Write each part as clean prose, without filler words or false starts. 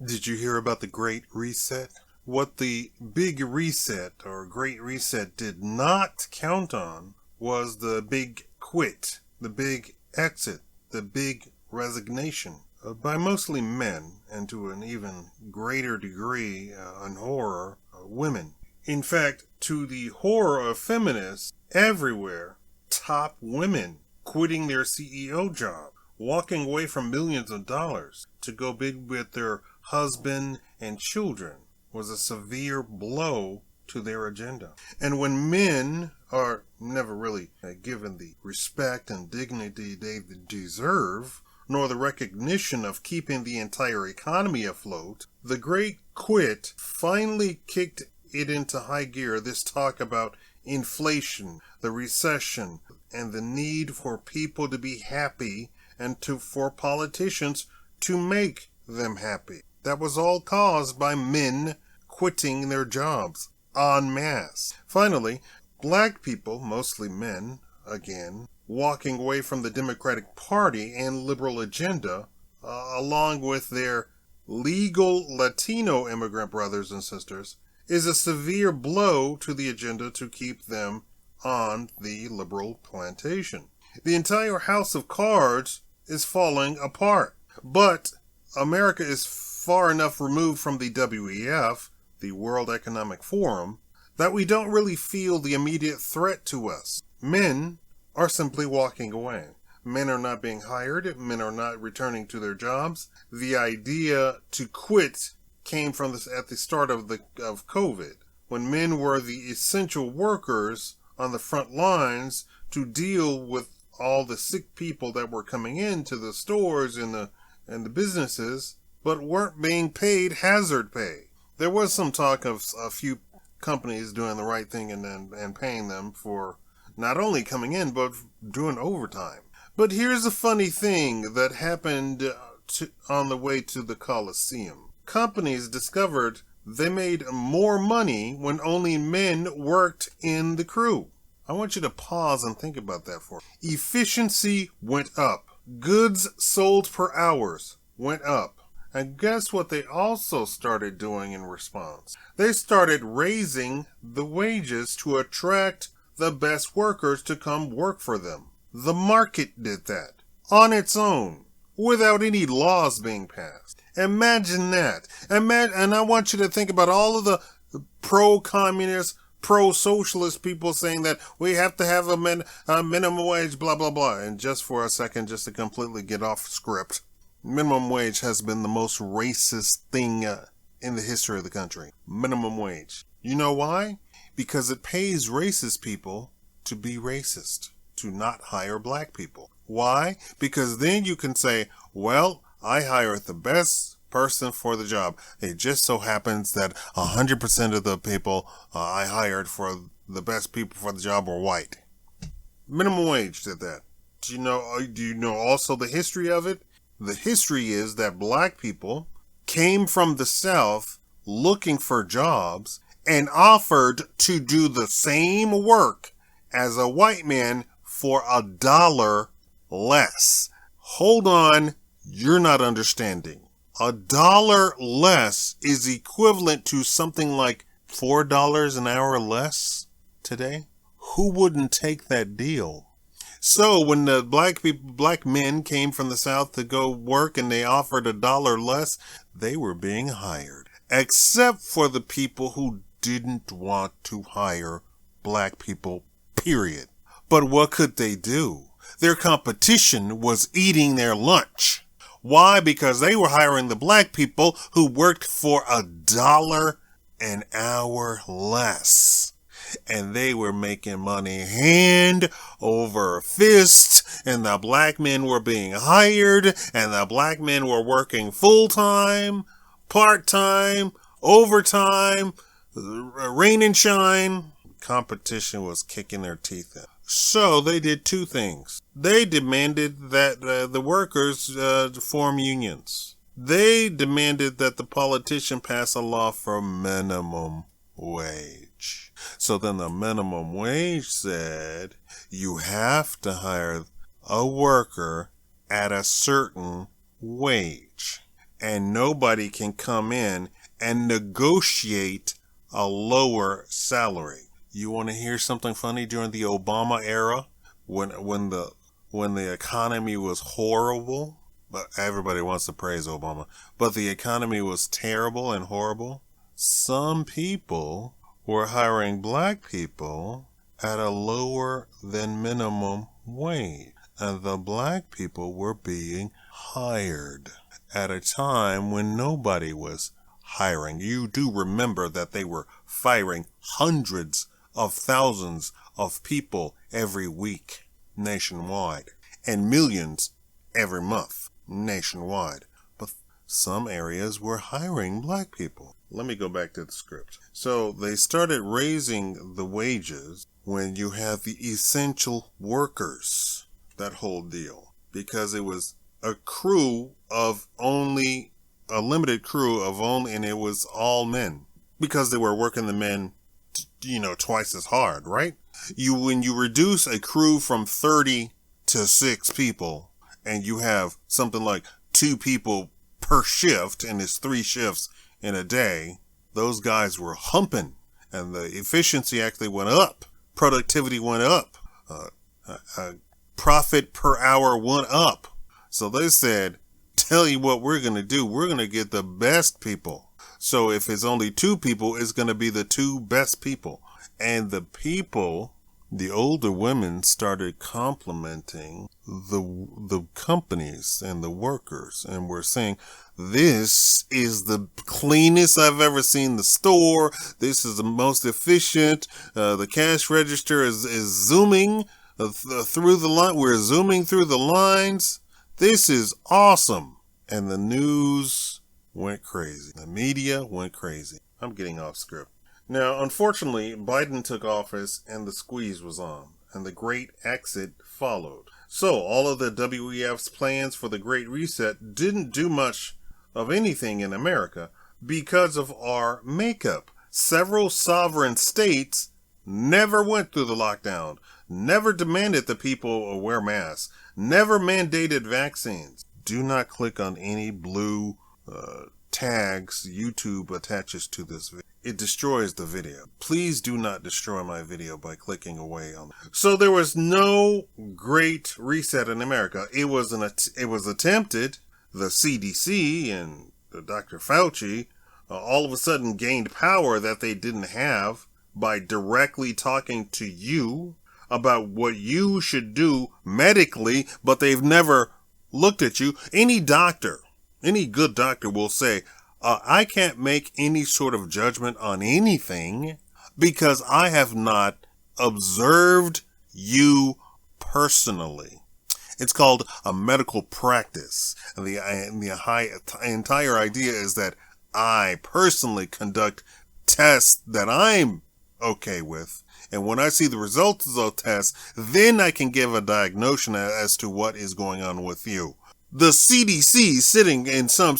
Did you hear about the Great Reset? What the Big Reset or Great Reset did not count on was the big quit, the big exit, the big resignation by mostly men and to an even greater degree and horror, women. In fact, to the horror of feminists everywhere, top women quitting their CEO job, walking away from millions of dollars to go big with their husband and children was a severe blow to their agenda. And when men are never really given the respect and dignity they deserve, nor the recognition of keeping the entire economy afloat, the great quit finally kicked it into high gear. This talk about inflation, the recession, and the need for people to be happy and for politicians to make them happy. That was all caused by men quitting their jobs en masse. Finally, black people, mostly men, again, walking away from the Democratic Party and liberal agenda, along with their legal Latino immigrant brothers and sisters, is a severe blow to the agenda to keep them on the liberal plantation. The entire house of cards is falling apart. But America is far enough removed from the WEF, the World Economic Forum, that we don't really feel the immediate threat to us. Men are simply walking away. Men are not being hired. Men are not returning to their jobs. The idea to quit came from this at the start of COVID, when men were the essential workers on the front lines to deal with all the sick people that were coming into the stores and the businesses, but weren't being paid hazard pay. There was some talk of a few companies doing the right thing and paying them for not only coming in, but doing overtime. But here's a funny thing that happened on the way to the Coliseum. Companies discovered they made more money when only men worked in the crew. I want you to pause and think about that for a minute. Efficiency went up. Goods sold per hours went up. And guess what they also started doing in response? They started raising the wages to attract the best workers to come work for them. The market did that on its own, without any laws being passed. Imagine that. And I want you to think about all of the pro-communist, pro-socialist people saying that we have to have a minimum wage, blah, blah, blah. And just for a second, just to completely get off script, minimum wage has been the most racist thing in the history of the country. Minimum wage. You know why? Because it pays racist people to be racist, to not hire black people. Why? Because then you can say, well, I hired the best person for the job. It just so happens that 100% of the people I hired for the best people for the job were white. Minimum wage did that. Do you know also the history of it? The history is that black people came from the South looking for jobs and offered to do the same work as a white man for $1 less. Hold on, you're not understanding. $1 less is equivalent to something like $4 an hour less today. Who wouldn't take that deal? So when the black men came from the South to go work and they offered $1 less, they were being hired. Except for the people who didn't want to hire black people, period. But what could they do? Their competition was eating their lunch. Why? Because they were hiring the black people who worked for $1 an hour less. And they were making money hand over fist, and the black men were being hired, and the black men were working full-time, part-time, overtime, rain and shine. Competition was kicking their teeth in. So they did two things. They demanded that the workers form unions. They demanded that the politician pass a law for minimum wage. So then the minimum wage said you have to hire a worker at a certain wage. and nobody can come in and negotiate a lower salary. You want to hear something funny? During the Obama era, when the economy was horrible, but everybody wants to praise Obama, but the economy was terrible and horrible, some people were hiring black people at a lower than minimum wage. And the black people were being hired at a time when nobody was hiring. You do remember that they were firing hundreds of thousands of people every week nationwide, and millions every month nationwide. But some areas were hiring black people. Let me go back to the script. So they started raising the wages when you have the essential workers, that whole deal, because it was a crew of only, a limited crew of only, and it was all men, because they were working the men, twice as hard, right? When you reduce a crew from 30 to 6 people, and you have something like 2 people per shift, and it's 3 shifts in a day, those guys were humping, and the efficiency actually went up. Productivity went up. Profit per hour went up. So they said, tell you what we're going to do. We're going to get the best people. So if it's only 2 people, it's going to be the 2 best people. And the people, the older women, started complimenting the companies and the workers, and were saying, this is the cleanest I've ever seen the store. This is the most efficient. The cash register is zooming through the line. We're zooming through the lines. This is awesome. And the news went crazy. The media went crazy. I'm getting off script. Now, unfortunately, Biden took office and the squeeze was on, and the Great Exit followed. So all of the WEF's plans for the Great Reset didn't do much of anything in America because of our makeup. Several sovereign states never went through the lockdown, never demanded the people wear masks, never mandated vaccines. Do not click on any blue tags YouTube attaches to this video. It destroys the video. Please do not destroy my video by clicking away on it. So there was no Great Reset in America. It was attempted. The CDC and Dr. Fauci all of a sudden gained power that they didn't have by directly talking to you about what you should do medically, but they've never looked at you. Any doctor, any good doctor will say, I can't make any sort of judgment on anything because I have not observed you personally. It's called a medical practice. And the entire idea is that I personally conduct tests that I'm okay with. And when I see the results of those tests, then I can give a diagnosis as to what is going on with you. The CDC sitting in some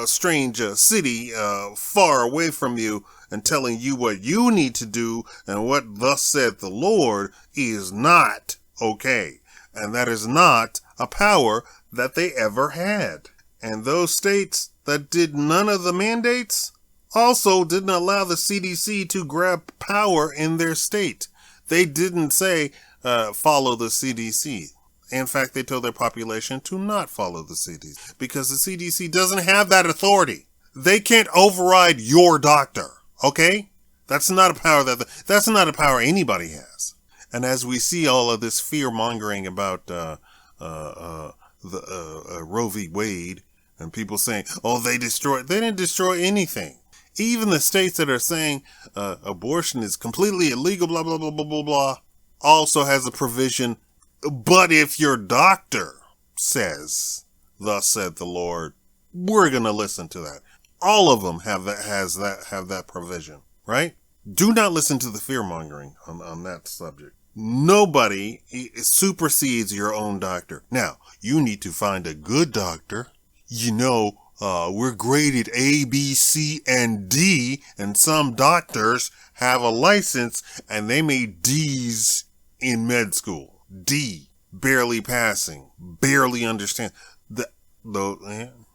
strange city far away from you and telling you what you need to do and what thus said the Lord is not okay. And that is not a power that they ever had. And those states that did none of the mandates also didn't allow the CDC to grab power in their state. They didn't say, follow the CDC. In fact, they told their population to not follow the CDC because the CDC doesn't have that authority. They can't override your doctor. Okay? That's not a power that's not a power anybody has. And as we see all of this fear mongering about Roe v. Wade and people saying, oh, they didn't destroy anything. Even the states that are saying abortion is completely illegal, blah, blah, blah, blah, blah, blah, also has a provision. But if your doctor says, thus said the Lord, we're going to listen to that. All of them have that provision, right? Do not listen to the fear mongering on that subject. Nobody supersedes your own doctor. Now, you need to find a good doctor. We're graded A, B, C, and D, and some doctors have a license and they made D's in med school. D, barely passing, barely understand.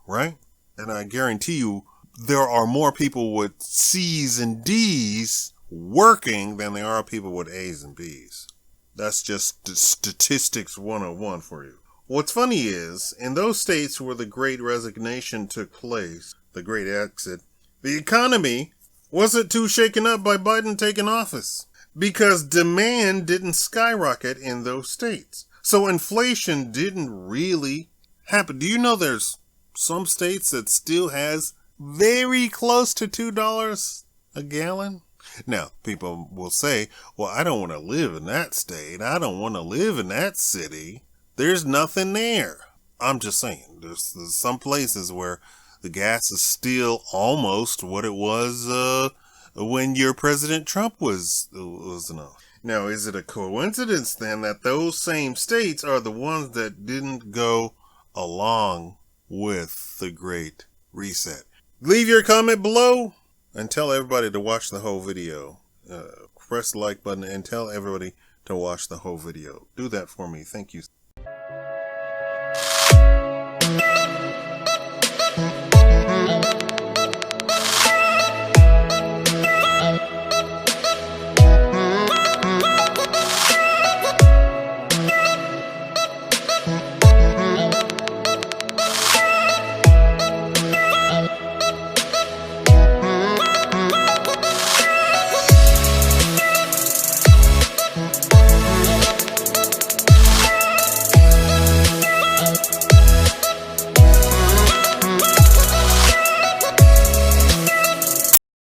right? And I guarantee you, there are more people with C's and D's working than there are people with A's and B's. That's just statistics 101 for you. What's funny is, in those states where the Great Resignation took place, the Great Exit, the economy wasn't too shaken up by Biden taking office because demand didn't skyrocket in those states. So inflation didn't really happen. Do you know there's some states that still has very close to $2 a gallon? Now, people will say, well, I don't want to live in that state. I don't want to live in that city. There's nothing there. I'm just saying, there's some places where the gas is still almost what it was when your President Trump was enough. Now, is it a coincidence then that those same states are the ones that didn't go along with the Great Reset? Leave your comment below and tell everybody to watch the whole video. Press the like button and tell everybody to watch the whole video. Do that for me. Thank you.